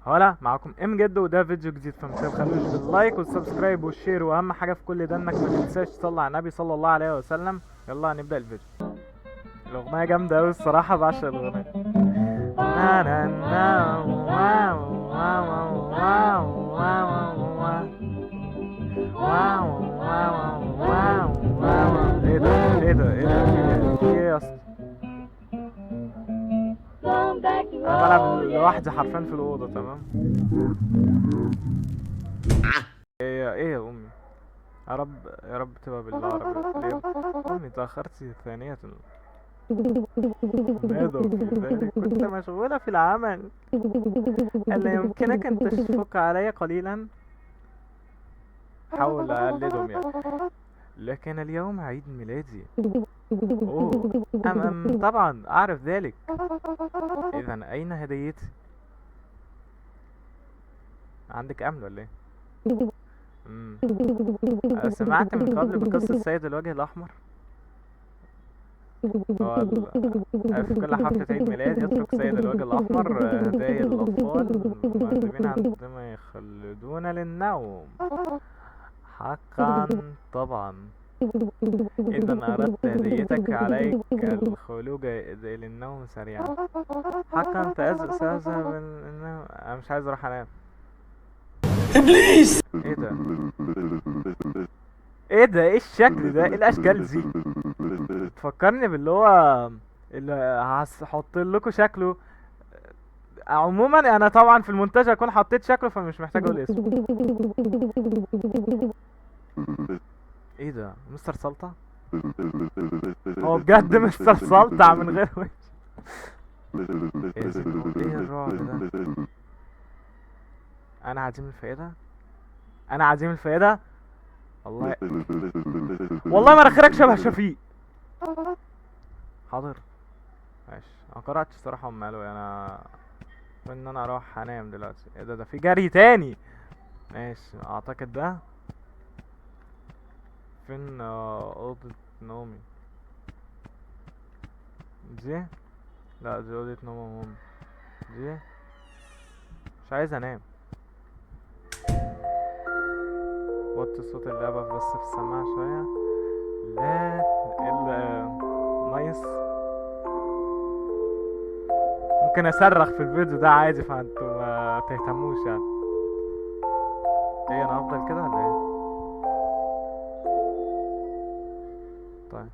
هلا معاكم ام جد، وده فيديو جديد، فما تبخلوش باللايك والسبسكرايب والشير، واهم حاجه في كل ده انك ما تنساش تصلي على النبي صلى الله عليه وسلم. يلا هنبدا الفيديو. الاغنيه جامده قوي الصراحه، بعشق الاغنيه. نا نا نا واو واو واو واو واو واو واو واو. ايه ده ايه ده ايه ده في ايه يا اسطى؟ انا بلعب لوحدي حرفيا في الاوضه، تمام. ايه يا امي؟ يا رب يا رب تبقى بالعربي. ليه امي تاخرتي ثانيه؟ ماذا في ذلك؟ كنت مشغوله في العمل. الا يمكنك ان تشفق علي قليلا؟ حاول اقلدهم يعني. لكن اليوم عيد ميلادي. اوه طبعا اعرف ذلك. اذا اين هديتي؟ عندك امل ولا ايه؟ أنا سمعت من قبل بقصة سيد الوجه الأحمر. هو في كل حفلة عيد ميلاد يترك سيد الوجه الأحمر هدايا للأطفال المعذبين عندما يخلدون للنوم. حقا طبعا. إذا أردت هديتك عليك الخلوج للنوم سريعا. حقا سأذهب للنوم. أنا مش عايز أروح أنام. ابليس. إيه ده؟ ايه ده؟ ايه الشكل ده؟ ايه الاشكال دي؟ تفكرني باللي هو اللي هحط لكم شكله. عموما انا طبعا في المونتاج هكون حطيت شكله، فمش محتاج اقول اسمه. ايه ده؟ مستر سلطة؟ هو بجد مستر سلطة من غير وش. ايه الرعب ده؟ انا عديم الفائدة. انا عديم الفائدة. والله والله مناخيرك شبه شفيق. حاضر ماشي. انا قرأتش الصراحة هم قالوا إيه. انا ان انا اروح انام دلوقتي. ايه ده في جري تاني. ماشي اعتقد ده فين اوضة نومي دي. لا دي اوضة نوم هم دي. مش عايز انام. وطي صوت اللعبة بس في السماعة شوية. لا نايس. ممكن اصرخ في الفيديو ده عادي، فانتوا ما تهتموش يعني. ايه انا افضل كده ولا ايه؟ طيب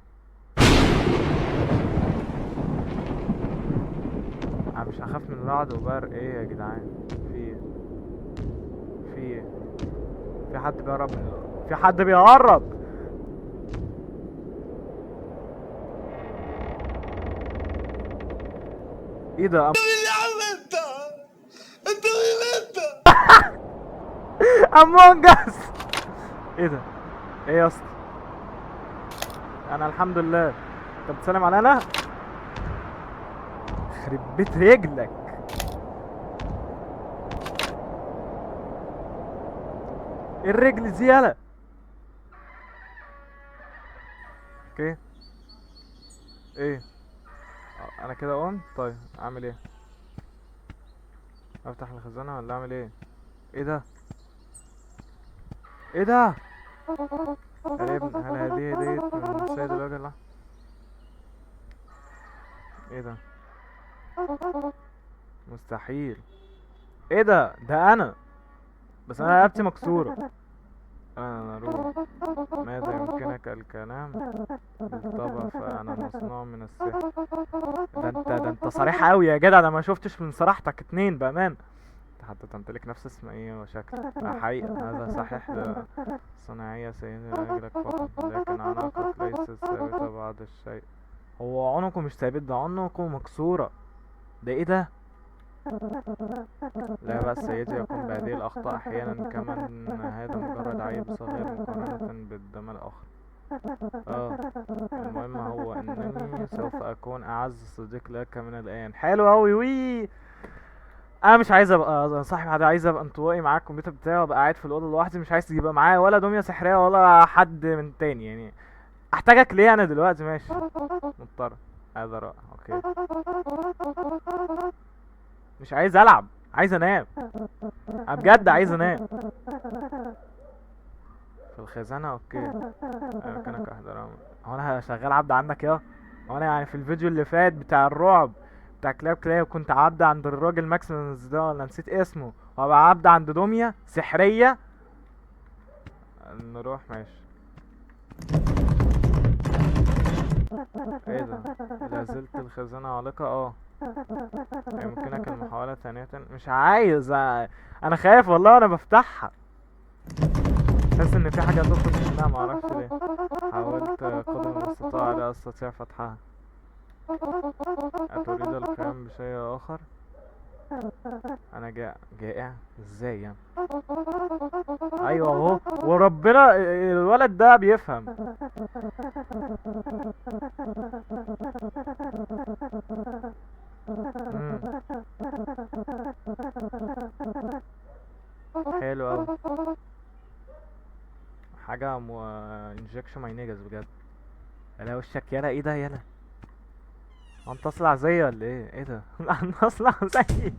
انا مش هخاف من رعد وبرق. ايه يا جدعان؟ في ايه؟ في ايه؟ في حد بيقرب في حد بيقرب. ايه ده؟ يا عم انت مين انت؟ امونج اس. ايه ده؟ ايه يا اسطى؟ انا الحمد لله. انت بتسلم على انا؟ خرب بيت رجلك. ايه الرجل دي يالا؟ اوكي. ايه انا كده قمت. طيب اعمل ايه؟ افتح الخزانه ولا اعمل ايه؟ ايه ده؟ ايه ده؟ هل هذه هدية من سيد الوجه الأحمر؟ ايه ده؟ مستحيل. ايه ده؟ ده انا. بس انا رقبتي مكسورة. انا روح. ماذا يمكنك الكلام؟ بالطبع فانا مصنوع من السحر. ده انت صريح قوي يا جدع. ده ما شفتش من صراحتك اتنين بامان. انت حتى تمتلك نفس اسم ايه وشكل. حقيقة هذا صحيح. ده صناعية سيدي لأجلك فقط، لكن عناقك ليست ثابتة بعض الشيء. هو عنقه مش ثابت، ده عنقه مكسورة. ده ايه ده؟ لا بأس سيدي، يقوم بهذه الأخطاء أحيانا، كما أن هذا مجرد عيب صغير مقارنة بالدم الآخر. المهم هو أنني سوف أكون أعز صديق لك من الآن. حلو أوي. وي انا مش عايز ابقى صاحب حد، عايز ابقى انطوائي معاه الكمبيوتر بتاعي وابقى قاعد في الاوضه لوحدي. مش عايز يبقى معايا ولا دميه سحريه ولا حد من تاني يعني. احتاجك ليه انا دلوقتي؟ ماشي مضطر. هذا رائع. اوكي مش عايز العب. عايز انام. انا بجد عايز انام. في الخزانة اوكي. مكانك احضر. هو انا شغال عبد عندك يا؟ هو انا يعني في الفيديو اللي فات بتاع الرعب بتاع كلاب كلاي كنت عبد عند الراجل ماكسيموس ده ولا نسيت اسمه، وابقى عبد عند دمية سحرية. نروح ماشي. ايه ده؟ لازلت الخزانة عالقة يمكنك المحاولة ثانية. مش عايز انا خايف والله وانا بفتحها. حاسس ان في حاجة هتخرج منها معرفش ليه. حاولت قدر المستطاع لا استطيع فتحها. اتريد القيام بشيء اخر؟ انا جائع ازاي يعني؟ ايوه اهو وربنا الولد ده بيفهم. مم. حلو اوي. حاجة انجكشن ماي نيجز بجد. الا وشك يالا، ايه ده يالا؟ انت اصلع زيي ولا ايه ده؟ انت اصلع زيي.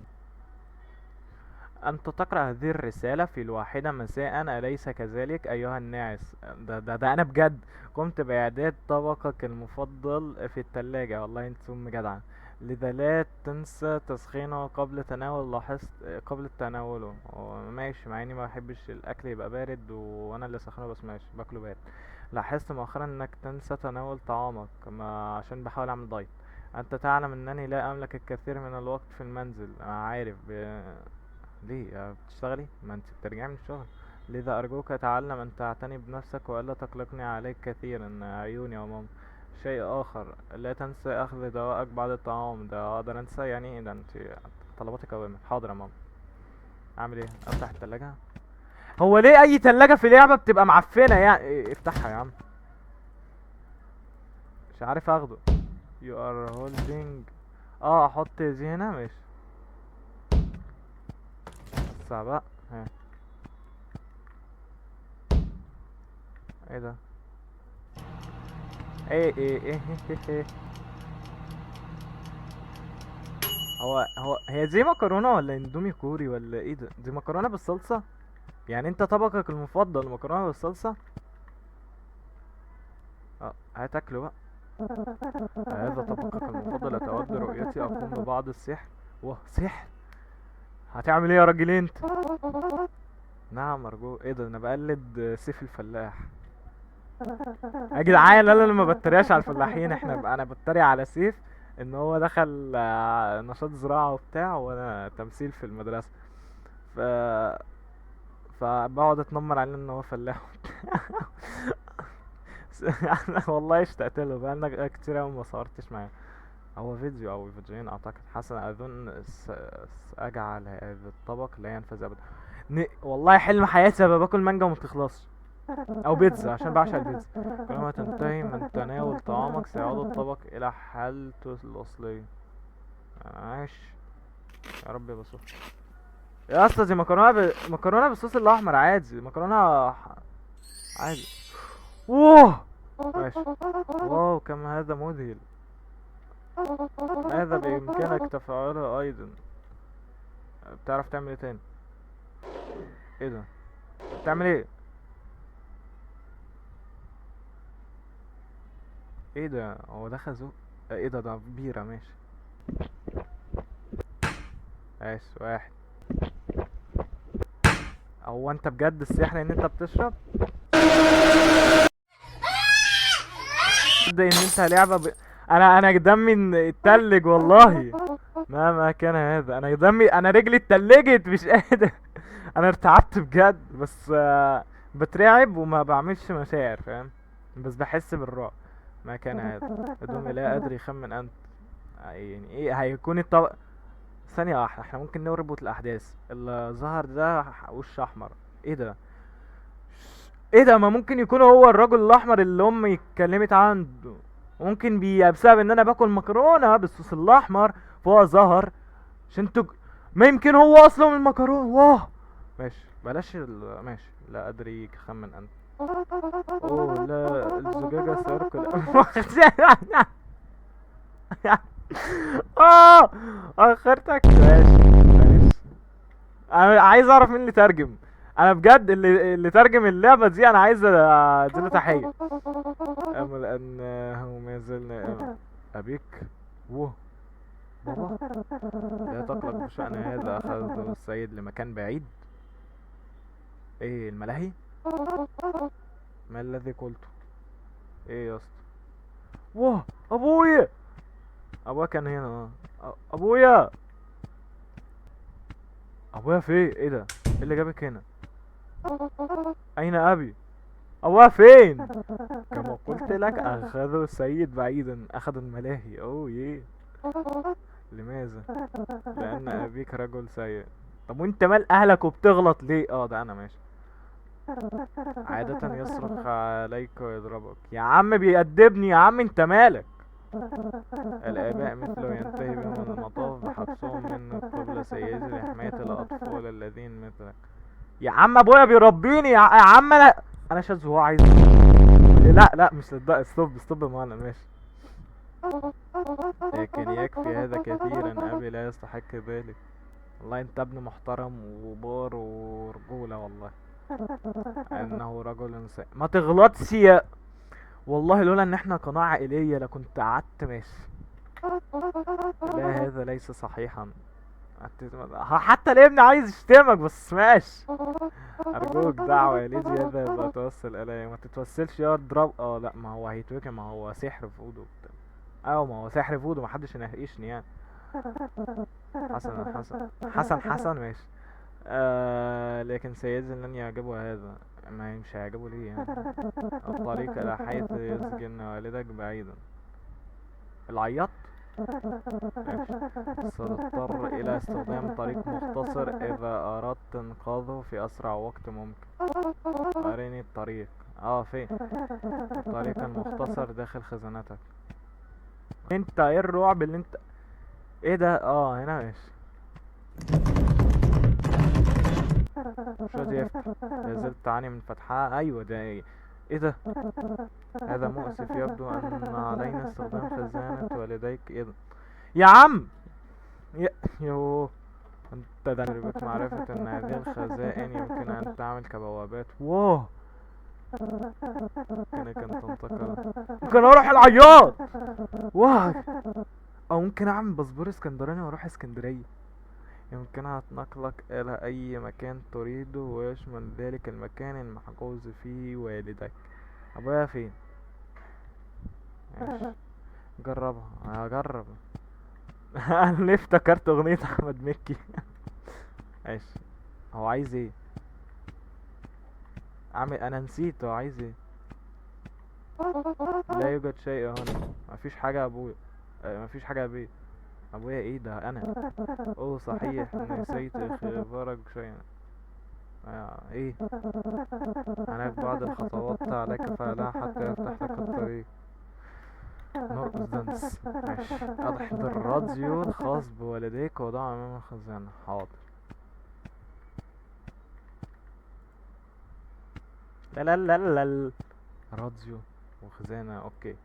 أنت تقرأ هذه الرسالة في الواحدة مساء أليس كذلك أيها الناعس؟ ده أنا بجد قمت بإعداد طبقك المفضل في التلاجة. والله أنت أم جدعة. لذا لا تنسى تسخينه قبل تناول. لاحظت قبل تناوله. ماشي، مع إني ما بحبش الأكل يبقى بارد وأنا اللي سخنه، بس ماشي باكله بارد. لاحظت مؤخرا إنك تنسى تناول طعامك عشان بحاول أعمل دايت. أنت تعلم أنني لا أملك الكثير من الوقت في المنزل. أنا عارف ليه بتشتغلي؟ ما انت بترجعي من الشغل. لذا ارجوك تعلم ان تعتني بنفسك والا تقلقني عليك كثيرا عيوني يا ماما. شيء اخر، لا تنسى اخذ دواءك بعد الطعام. ده اقدر انسى يعني ايه ده؟ انت طلباتك اوامر. حاضر يا ماما. اعمل ايه؟ افتح التلاجة؟ هو ليه اي تلاجة في لعبة بتبقى معفنة يعني؟ افتحها يا عم. مش عارف اخده. you are holding. احط دي هنا ماشي. بس بقى ها. ايه ده؟ ايه. هي دي مكرونه ولا اندومي كوري ولا ايه ده؟ دي مكرونه بالصلصه؟ يعني انت طبقك المفضل مكرونه بالصلصه؟ هتاكله بقى. هذا طبقك المفضل. اتود رؤيتي اقوم ببعض السحر. واه سحر؟ هتعمل ايه يا راجل انت؟ نعم ارجو. ايه ده؟ انا بقلد سيف الفلاح يا جدعان. لا ما بتريقش على الفلاحين، انا بتريق على سيف ان هو دخل نشاط زراعة وبتاع، وانا تمثيل في المدرسة. ف فبقعد اتنمر عليه ان هو فلاح انا والله اشتقت له، بقالنا كتير اوي ما صورتش معاه. هو فيديو او فيديوهين اعتقد. حسن اظن اجعل هذا الطبق لا ينفذ ابدا. والله حلم حياتي ابقى باكل مانجا وما تخلصش، او بيتزا عشان بعشق البيتزا. كلما تنتهي من تناول طعامك سيعود الطبق الى حالته الاصليه. عاش يا رب. بصوص يا اسطى، دي مكرونه بالصوص الاحمر عادي. مكرونه عادي. اوه ماشي. واو كم هذا مذهل. ماذا بامكانك تفعله ايضا؟ بتعرف تعمل ايه تاني؟ ايه ده؟ بتعمل ايه؟ ايه ده؟ هو ده خازوق؟ ايه ده بيرة ماشي. ماشي واحد. هو انت بجد السحر ان انت بتشرب؟ ده ان انت لعبة انا دمي اتلج والله. ما كان هذا. انا دمي، انا رجلي اتلجت مش قادر. انا ارتعبت بجد، بس بترعب وما بعملش مشاعر فاهم، بس بحس بالرعب. ما كان هذا. ادومي لا ادري خمن انت. يعني ايه هيكون الطبق؟ ثانية واحدة، احنا ممكن نربط الاحداث. اللي ظهر ده وش احمر. ايه ده؟ ايه ده؟ ما ممكن يكون هو الرجل الاحمر اللي امي اتكلمت عنه. ممكن بسبب ان انا باكل مكرونة بالصوص الاحمر فهو ظهر. عشان ما يمكن هو اصلا من المكرونة. واه ماشي بلاش ماشي. لا ادري خمن انت. اوه لا الزجاجة سيركل. اه اخرتك. ماشي انا عايز اعرف مين اللي ترجم. انا بجد اللي ترجم اللعبه دي انا عايز اديله تحيه. امل انه ما زلنا ابيك و بابا لا تقلق بشأن هذا. اخذ السيد لمكان بعيد. ايه الملاهي؟ ما الذي قلته؟ ايه يا اسطى؟ واه ابويا. ابويا كان هنا ابويا. ابويا فين؟ ايه ده؟ ايه اللي جابك هنا؟ اين ابي؟ ابويا فين؟ كما قلت لك اخذوا السيد بعيدا. اخذوا الملاهي. اوه يه. لماذا؟ لان ابيك رجل سيء. طب وانت مال اهلك وبتغلط ليه؟ ده انا ماشي. عادة يصرخ عليك ويضربك. يا عم بيأدبني يا عم، انت مالك؟ الآباء مثله ينتهي بهم المطاف بحبسهم من قبل سيدي لحماية الأطفال الذين مثلك. يا عم أبويا بيربيني يا عم. أنا شاذ وهو عايز. لا مش للدرجة. ستوب يا مهند ماشي. لكن يكفي هذا كثيرا. أبي لا يستحق ذلك. والله أنت ابن محترم وبار ورجولة والله. إنه رجل ما تغلطش يا. والله لولا ان احنا قناة عائلية لكنت قعدت ماشي. لا هذا ليس صحيحا. حتى الابن عايز يشتمك بس ماشي. ارجوك دعوة يا ليدي هذا يبقى توصل الي. ما تتوسلش يا اضرب. لا ما هو هيتوكل. ما هو سحر في ايده. ما هو سحر في ايده. محدش يناقشني يعني. حسن ماشي. لكن سيدي لن يعجبه هذا. ما مش هيعجبه ليه يعني؟ الطريق الى حيث يسجن والدك بعيدا. العياط. سنضطر الى استخدام طريق مختصر اذا اردت انقاذه في اسرع وقت ممكن. اريني الطريق. فين الطريق المختصر؟ داخل خزانتك. انت ايه الرعب اللي انت ايه ده؟ هنا ماشي. شو دي؟ لازلت تعاني من فتحها. ايوه ده ايه ده؟ هذا مؤسف. يبدو ان علينا استخدام خزانة والديك. ايه ده يا عم؟ يوه انت ده بك معرفة ان هذه الخزائن يمكن ان تعمل كبوابات. واه يمكنك ان تنتقل. ممكن اروح العياط. واه او ممكن اعمل باسبور اسكندراني واروح اسكندرية. يمكنها نقلك إلى أي مكان تريده ويشمل ذلك المكان المحجوز فيه والدك. أبويا فين؟ ماشي. جربها. هجرب. أنا ليه افتكرت أغنية أحمد مكي. ماشي. هو عايز ايه؟ أنا نسيت هو عايز ايه. لا يوجد شيء هنا. مفيش حاجة يا أبويا. مفيش حاجة يا أبي. ابويا ايه ده؟ انا صحيح نسيت اخبارك شيئا. ايه؟ هناك بعض الخطوات عليك فعلها حتى يفتح لك الطريق. نرقص دانس. ماشي. احضر الراديو الخاص بوالديك وضعه امام الخزانة. حاضر. لا راديو وخزانة. اوكي.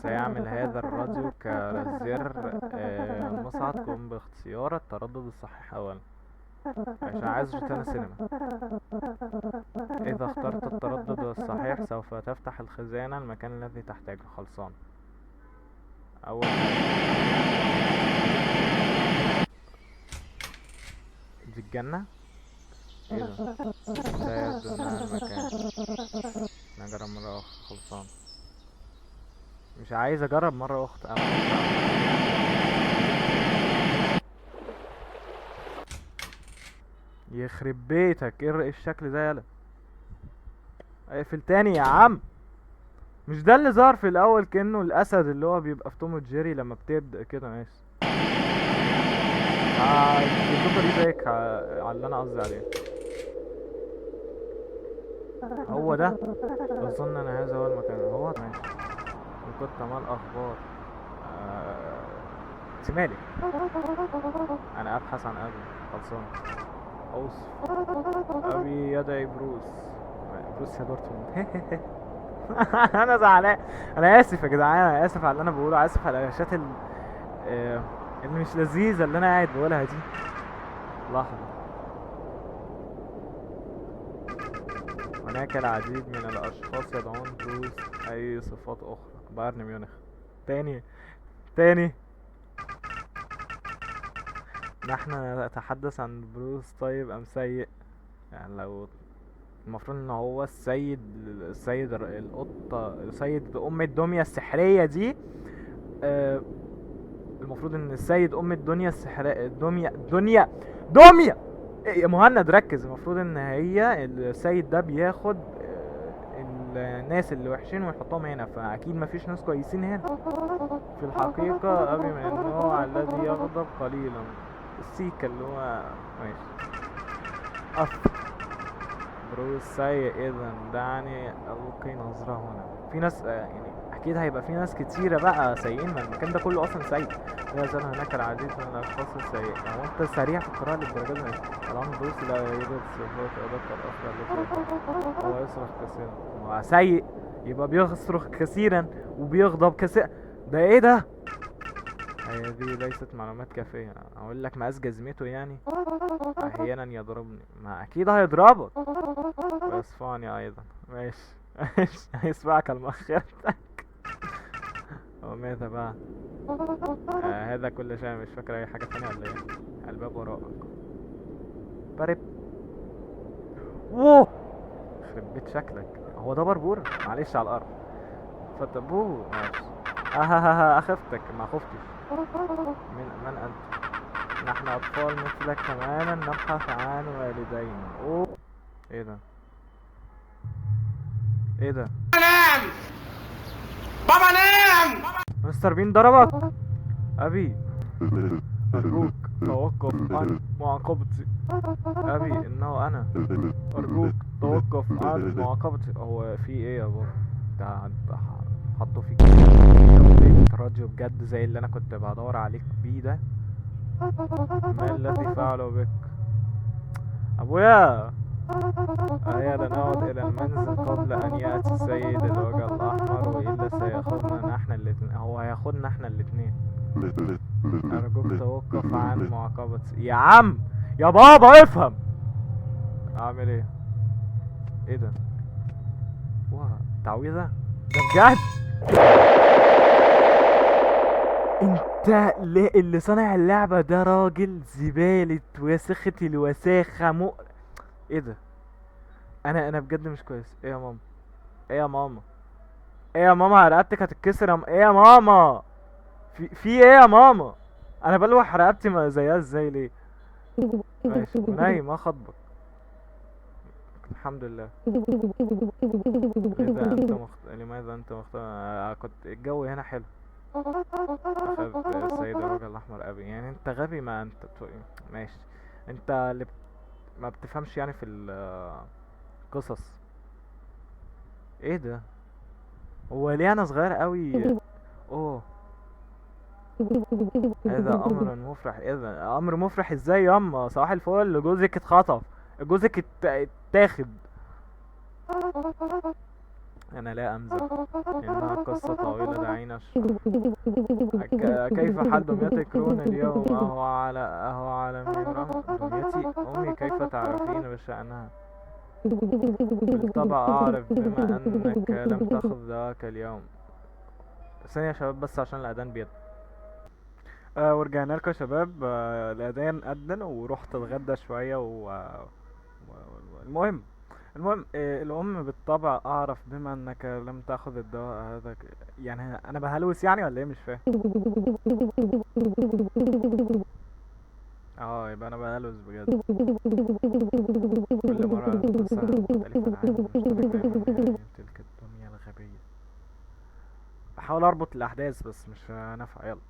سيعمل هذا الراديو كزر المصعد. قم باختيار التردد الصحيح اولا عشان عايز روتانا سينما. اذا اخترت التردد الصحيح سوف تفتح الخزانة المكان الذي تحتاجه. خلصان. اول دي الجنة. ايه ده؟ لا يبدو انها المكان. نجرب مرة اخرى. خلصان. مش عايز اجرب مرة اخرى. يخرب بيتك. ايه الشكل ده؟ يلا اقفل تاني يا عم. مش ده اللي ظهر في الاول كأنه الاسد اللي هو بيبقى في توم وجيري لما بتبدأ كده؟ ماشي. الدكتور دي بايك على اللي انا قصدي عليه. هو ده. اظن ان هذا هو المكان. هو ماشي. كنت مال اخبار. مالك؟ انا ابحث عن ابي. خلصان. اوصف. ابي يدعي بروسيا دورتموند. انا زعلان. انا اسف يا جدعان. انا اسف على اللي انا بقوله. اسف على الاشياء اللي مش لذيذه اللي انا قاعد بقولها دي. لحظة. هناك العديد من الأشخاص يدعون بروس أي صفات أخرى. بايرن ميونخ. تاني. نحن نتحدث عن بروس طيب أم سيء؟ يعني لو المفروض ان هو السيد القطة، السيد ام الدمية السحرية دي. المفروض ان السيد ام الدنيا السحرية دمية إيه يا مهند ركز. المفروض ان هي السيد ده بياخد الناس اللي وحشين ويحطهم هنا، فاكيد مفيش ناس كويسين هنا. في الحقيقة ابي من النوع الذي يغضب قليلا. السيكا اللي هو ماشي. بروس سيء اذا دعني القي نظرة هنا. في ناس يعني اكيد هيبقى في ناس كتيرة بقى سيئين، ما المكان ده كله اصلا سيء. لا يزال هناك العديد من الاشخاص السيئين. يعني انت سريع في القراءة للدرجة دي؟ الان بروس لا يوجد صفات ادق الاخرى التي هو يصرخ كثيرا. هو سيء يبقى بيصرخ كثيرا وبيغضب كثيرا. ده ايه ده؟ هذه ليست معلومات كافية. اقول لك مقاس جزمته يعني. احيانا يضربني. ما اكيد هيضربك ويصفعني ايضا. ماشي. هيسمعك المؤخرتك. وماذا بقى؟ هذا كل شيء. مش فاكر اي حاجة تانية ولا ايه؟ الباب وراءك. برب. ووه يخرب بيت شكلك. هو ده بربور؟ معلش على الارض. فتبوه ماشي. اخفتك. ما خفتش. من انت؟ نحن اطفال مثلك تماما نبحث عن والدين. اوه ايه ده؟ ايه ده؟ نام بابا نام. مستر بين ضربك؟ ابي ارجوك توقف عن معاقبتي. ابي انه انا. ارجوك توقف عن معاقبتي. هو في ايه يا بابا؟ ده حطوا فيك راديو بجد زي اللي انا كنت بدور عليك بيه ده. ما الذي فعله بك ابويا؟ هيا لنعد الى المنزل قبل ان ياتي السيد الوجه الاحمر، والا سياخذنا نحن الاتنين. هو هياخدنا احنا الاتنين. ارجوك توقف عن معاقبتي يا عم. يا بابا افهم. اعمل ايه؟ ايه ده؟ واه تعويذة ده بجد؟ انت اللي صانع اللعبة ده راجل زبالة وسخة الوساخة ايه ده؟ انا بجد مش كويس. ايه يا ماما؟ ايه يا ماما؟ ايه يا ماما؟ رقبتك هتتكسر ايه يا ماما؟ في ايه يا ماما؟ انا بلوح رقبتي ما زيها ازاي ليه؟ ماشي ونايم اخضبك. الحمد لله. لماذا انت كنت الجو هنا حلو. اخذ السيد الراجل الاحمر ابي. يعني انت غبي. ما انت ماشي. انت اللي ما بتفهمش يعني في القصص. ايه ده؟ هو ليه انا صغير قوي؟ اوه هذا امر مفرح. اذا امر مفرح ازاي ياما؟ صباح الفل. جوزك اتخطف. جوزك اتاخد. انا لا امزح. انها قصة طويلة دعينا كيف حال دميتك رون اليوم؟ اهو على ميرام. دميتي امي كيف تعرفين بشأنها؟ بالطبع اعرف بما انك لم تاخذ دواك اليوم. ثانية يا شباب بس عشان الاذان بيض. ورجعنا لكم يا شباب. الاذان اذن ورحت اتغدى شوية المهم الام بالطبع اعرف بما انك لم تاخذ الدواء هذا. يعني انا بهلوس يعني ولا ايه؟ مش فاهم. يبقى انا بهلوس بجد. كل مرة قصة مختلفة عن تلك الدنيا الغبية. بحاول اربط الاحداث بس مش نافع. يلا.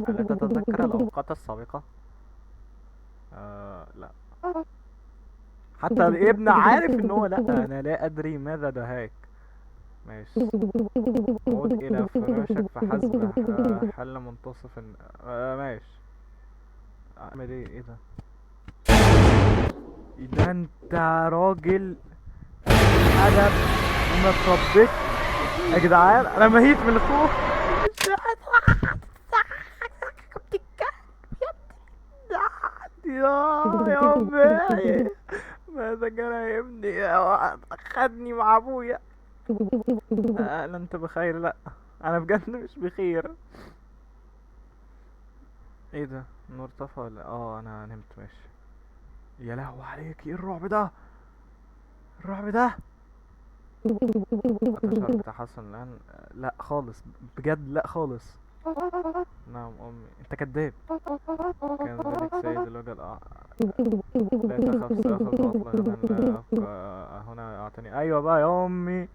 هل تتذكر الاوقات السابقة؟ لا. حتى الابن عارف ان هو لا. انا لا ادري ماذا دهاك. ماشي. عود الى فراشك فحسب حل منتصف ماشي. اعمل ايه؟ ايه ده؟ ده انت راجل ادب وما تربيتش يا جدعان. انا ميت من الخوف. يا امي، ماذا جرى يا ابني؟ خدني مع ابويا. لا انت بخير؟ لا انا بجد مش بخير. ايه ده؟ النور طفى ولا انا نمت؟ ماشي. يا لهوي عليك، ايه الرعب ده؟ الرعب ده أتشعر بتحسن الآن؟ لا خالص، بجد لا خالص. نعم أمي، أنت كذاب. كان ذلك سيد الوجه لا تخف، سأخذ عطلة غدا لا أبقى هنا. أعطني أيوة بقى يا أمي،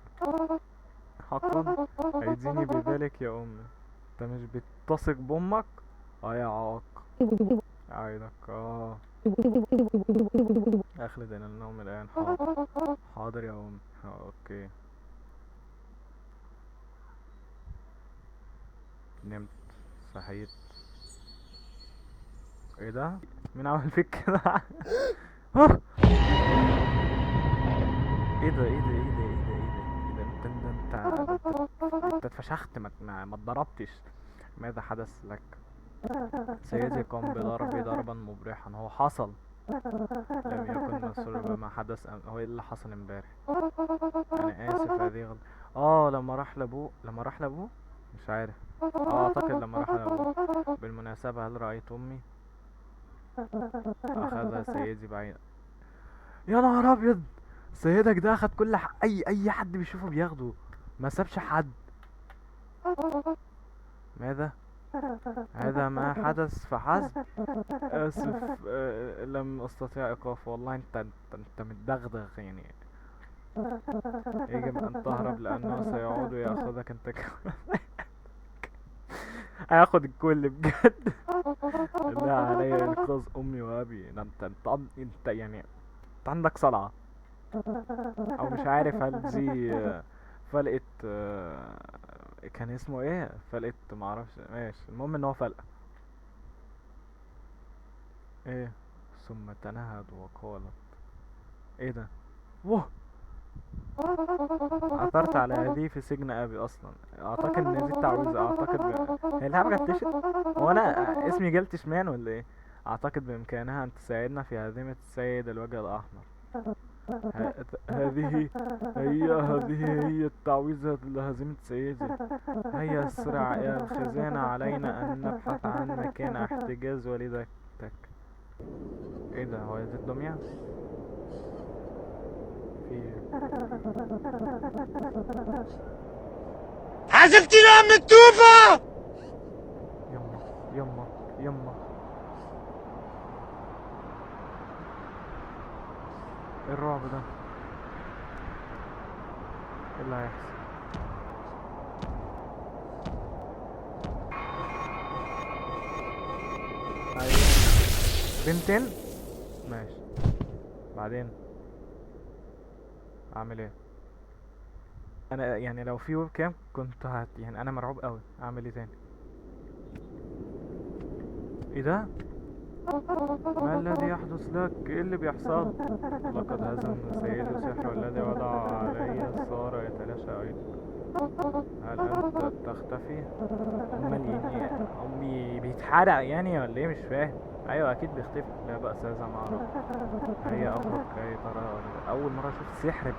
حقا أيديني بذلك يا أمي. أنت مش بتثق بأمك؟ يا عاق، عينك أخلد إلى النوم الآن. حاضر حاضر يا أمي. أوكي. نمت، صحيت. ايه ده؟ مين عمل فيك كده؟ ها؟ ايه ده ايه ده ايه ده ايه ده ايه ده ايه ده؟ انت اتفشخت، ما اتضربتش. ماذا حدث لك؟ سيدي قام بضربي ضربا مبرحا. هو حصل. لم يكن مسرور بما حدث هو ايه اللي حصل امبارح؟ انا اسف، هذه غلط. لما راح لابوه مش عارف. اعتقد لما راح لابوه. بالمناسبة، هل رأيت امي؟ اخذ سيدي بعيد. يا نهار ابيض، سيدك ده اخد كل اي حد بيشوفه بياخده، ما سابش حد. ماذا؟ هذا ما حدث فحسب. اسف، لم استطيع ايقافه. والله انت متدغدغ يعني. يجب ان تهرب لانه سيعود وياخذك انت هياخد الكل بجد. لا علي انقاذ امي وابي. ده انت يعني انت عندك صلعة، او مش عارف هل دي فلقة كان اسمه ايه؟ فلقة معرفش. ماشي، المهم ان هو فلقة. ايه؟ ثم تنهد وقالت. ايه ده؟ واه، عثرت على هذه في سجن ابي اصلا. اعتقد ان دي التعويذة. هي اللعبة جتشت. هو انا اسمي جلتش مان ولا ايه؟ اعتقد بامكانها ان تساعدنا في هزيمة السيد الوجه الاحمر. هذه هي التعويذة لهزيمة سيدي. هيا اسرع إلى الخزانة، علينا أن نبحث عن مكان احتجاز والدتك. ايه ده؟ هو دي الدمية؟ في إيه؟ حاسبتني يا عم التوفة. يما يما يما، ايه الرعب ده؟ ايه اللي هيحصل؟ ايوه، بنتين. ماشي، بعدين اعمل ايه؟ انا يعني لو في ويب كام كنت يعني انا مرعوب قوي. اعمل ايه تاني؟ ايه ده؟ ما الذي يحدث لك؟ ايه اللي بيحصل؟ لقد هزم سيد السحر الذي وضع علي صار يتلاشى ايضا. هل انت تختفي؟ امال يعني امي بيتحرق يعني ولا ايه؟ مش فاهم. ايوه اكيد بيختفي. لا بأس، هذا معروف. هيا اخرج كي ترى. اول مرة اشوف سحر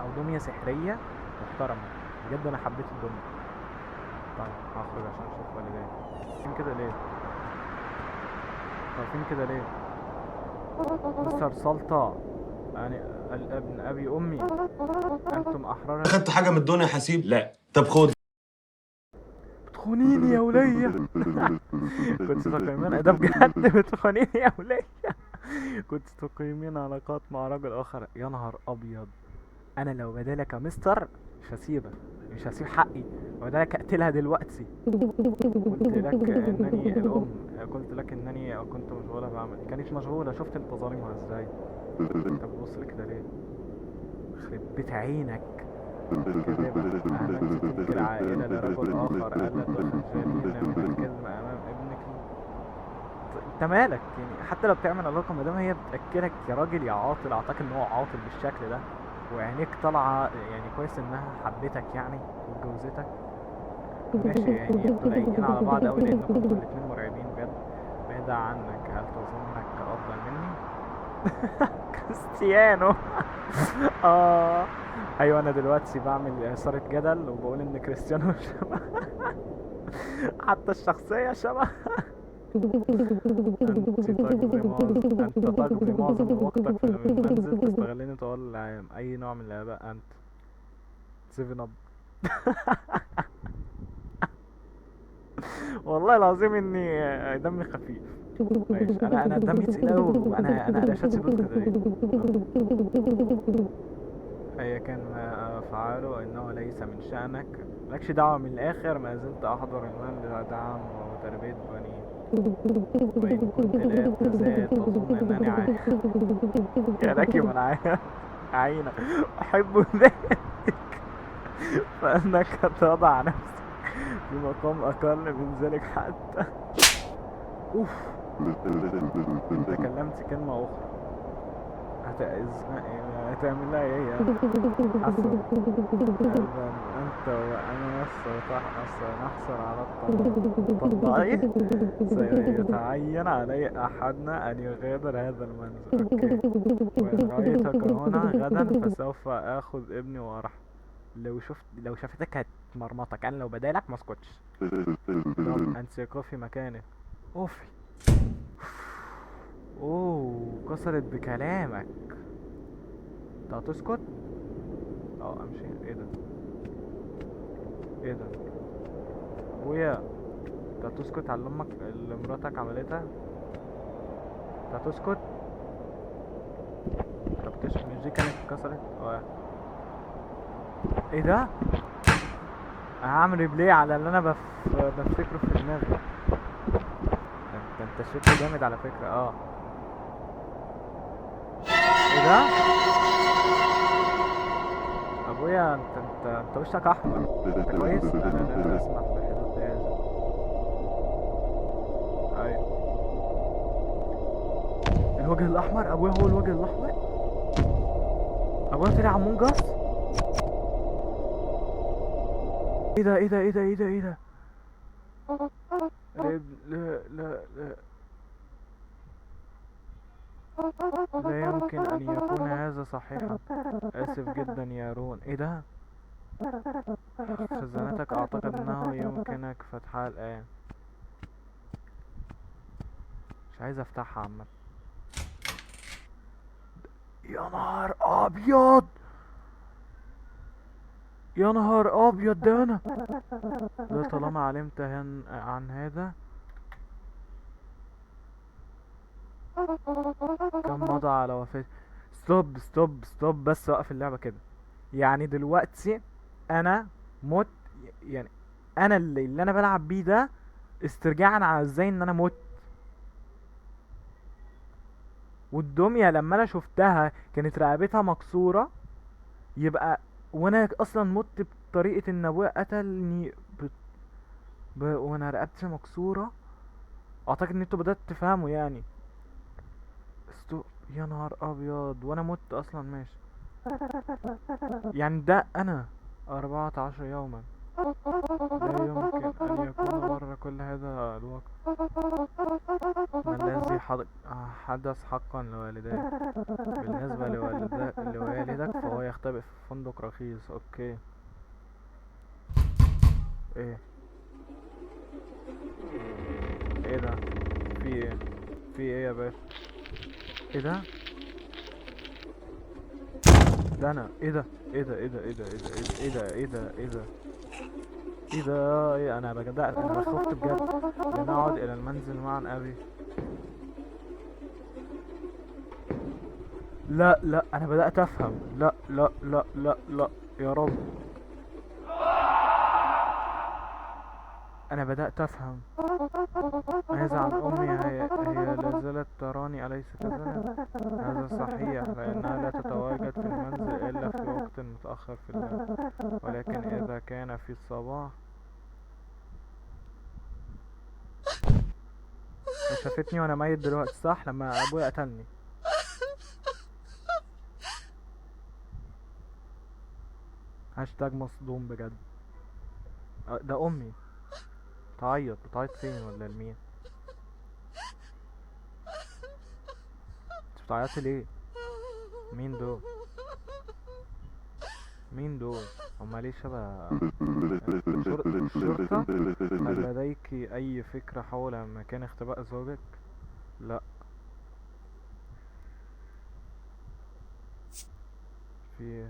او دمية سحرية محترمة. بجد انا حبيت الدمية. طيب هخرج عشان اشوف والدي. فين كده ليه؟ واقفين كده ليه؟ مستر سلطة، يعني ابن ابي امي، انتم احرار. اخدت حاجة من الدنيا يا حسيب؟ لا. طب خد. بتخونيني يا ولية. كنت تقيمين ده بجد؟ بتخونيني يا ولية. كنت تقيمين علاقات مع رجل اخر. يا نهار ابيض، انا لو بدالك يا مستر مش هسيبك، مش هسيب حقي. بدالك اقتلها دلوقتي. قلت لك انني الام، قلت لك انني كنت مشغولة بعمل. كانت مشغولة. شفت انت ظالمها ازاي؟ انت بتبص لي كده ليه؟ يخرب بيت عينك. كذبت. أهملت تلك العائلة لرجل آخر. ألا تخجلين من الكذب أمام ابنك؟ انت مالك يعني؟ حتى لو بتعمل علاقة مادام هي بتأكلك يا راجل يا عاطل. أعتقد إن هو عاطل بالشكل ده، وعينيك طالعة. يعني كويس إنها حبتك يعني واتجوزتك. ماشي، يعني انتوا لايقين على بعض أوي لأنكم انتوا الاتنين مرعبين بجد. بعيد عنك، هل تظنك كريستيانو. اه ايوه، انا دلوقتي بعمل اثارة جدل وبقول ان كريستيانو شبه. حتى الشخصية شبه. انت تقضي معظم وقتك في المنزل تستغلني طوال العام. اي نوع من الاباء انت؟ 7 اب. والله العظيم اني دمي خفيف. ماشي، انا دمي تقيل قوي، انا قلاشاتي دول كده ليه؟ ايا كان ما افعله انه ليس من شأنك. مالكش دعوة من الاخر. ما زلت احضر المال لدعم وتربية بني. وان كنت لا تزال تظن انني يا لك من عين احب ذلك. فانك تضع نفسك في مقام اقل من ذلك حتى. اوف. انت كلمت كلمة اخرى هتعمل لها ايه يعني؟ حسب أيضا أنت وأنا سنحصل على الطلاق. سيتعين علي أحدنا أن يغادر هذا المنزل. أوكي. وإن رأيتك هنا غدا فسوف آخذ ابني وأرحل. لو شافتك هتمرمطك. أنا لو بدالك مسكتش. طب أنسيقه في مكانه. أوفي. أوه كسرت بكلامك. انت هتسكت؟ اه امشي. ايه ده؟ ايه ده؟ ابويا، انت هتسكت على امك اللي مراتك عملتها؟ انت هتسكت؟ طب مش دي كانت اتكسرت؟ اه. ايه ده؟ انا هعمل ريبلاي على اللي انا بفتكره في دماغي. انت شكله جامد على فكرة. اه. ايه ده؟ ابويا، انت وشك احمر. انت كويس؟ انا لا اسمح بحدوث هذا. ايوه. الوجه الاحمر. ابويا هو الوجه الاحمر. ابويا طلع امونج اس. ايه ده؟ ايه ده؟ ايه ده؟ ايه ده؟ ايه ده؟ لا لا لا. لا يمكن ان يكون هذا صحيحا. اسف جدا يا رون. ايه ده؟ خزانتك اعتقد انه يمكنك فتحها الان. مش عايز افتحها عامة. يا نهار ابيض. يا نهار ابيض. ده انا ده طالما علمت عن هذا. كم مضى على وفاة. ستوب ستوب ستوب. بس وقف اللعبة كده. يعني دلوقتي انا مت. يعني انا اللي انا بلعب بيه ده استرجاعا على ازاي ان انا مت. والدمية لما انا شفتها كانت رقبتها مكسورة. يبقى وانا اصلا مت بطريقة ان ابويا قتلني وانا رقبتي مكسورة. اعتقد ان انتوا بدأت تفهموا يعني. يا نهار ابيض. وانا مت اصلا. ماشي. يعني ده انا 14 يوما. لا يمكن ان يكون مر كل هذا الوقت. ما الذي حدث حقا لوالدي؟ بالنسبة لوالدك فهو يختبئ في فندق رخيص. اوكي. ايه؟ ايه ده؟ في ايه؟ في ايه يا باشا؟ ايه ده؟ ده انا. ايه ده؟ ايه ده؟ ايه ده؟ ايه ده؟ ايه ده؟ ايه ده؟ ايه ده؟ ايه ده؟ ايه؟ انا بجد انا خفت بجد. لنعد الى المنزل معا ابي. لا لا انا بدأت افهم. لا لا لا لا لا. يا رب. انا بدأت افهم. ماذا عن امي؟ هي لا زالت تراني اليس كذلك؟ هذا صحيح لانها لا تتواجد في المنزل الا في وقت متأخر في الليل. ولكن اذا كان في الصباح. شافتني وانا ميت دلوقتي صح لما ابويا قتلني. هاشتاج مصدوم بجد. ده امي. بتعيط فين ولا لمين؟ بتعيطي ليه؟ مين دول؟ مين دول؟ هما ليه شبه الشرطة؟ هل لديك أي فكرة حول مكان اختباء زوجك؟ لا. في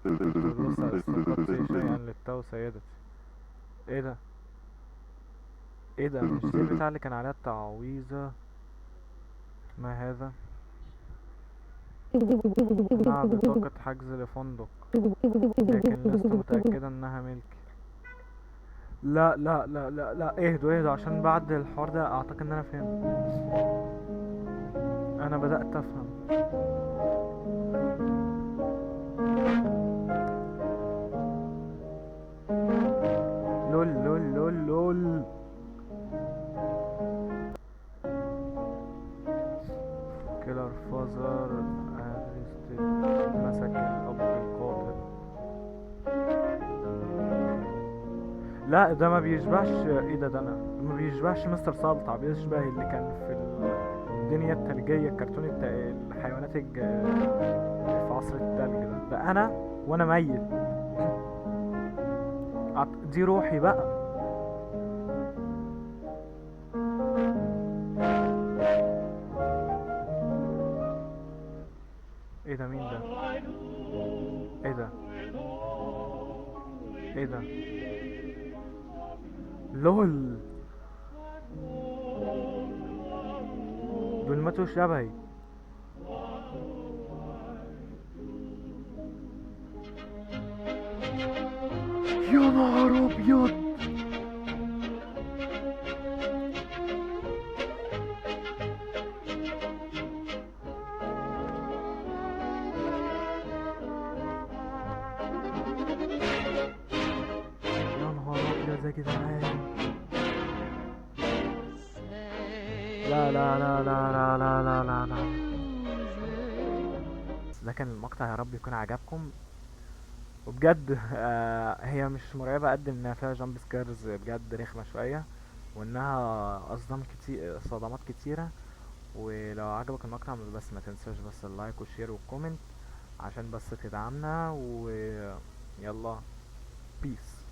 الدروس سقطت شيئا للتو سيدتي. ايه ده؟ ايه ده؟ مش دي البتاع اللي كان عليها التعويذة؟ ما هذا؟ مع بطاقة حجز لفندق، لكن لست متأكدة انها ملكي. لا لا لا لا لا، اهدوا اهدوا، عشان بعد الحوار ده اعتقد ان انا فهمت. انا بدأت افهم. لول لول لول لول. كيلر فازر ارستد، مسك الاب القاتل. لا ده ما بيشبهش، ايه ده انا ما بيشبهش مستر سلطع، بيشبه اللي كان في الدنيا التلجية، الكرتون الحيوانات في عصر التلج ده انا وانا ميت. دي روحي بقى. ايه ده؟ مين ده؟ ايه ده؟ ايه ده؟ لول. دول ماتوا شبهي. يا نهار ابيض. يا نهار ابيض يا جدعان. لا لا لا لا لا لا لا لا لا. ده كان المقطع، يا رب يكون عجبكم. وبجد هي مش مرعبة قد انها فيها جامب سكيرز بجد رخمة شوية، وانها اصدام كتير، صدمات كتيرة. ولو عجبك المقطع بس ما تنساش بس اللايك والشير والكومنت عشان بس تدعمنا، ويلا بيس.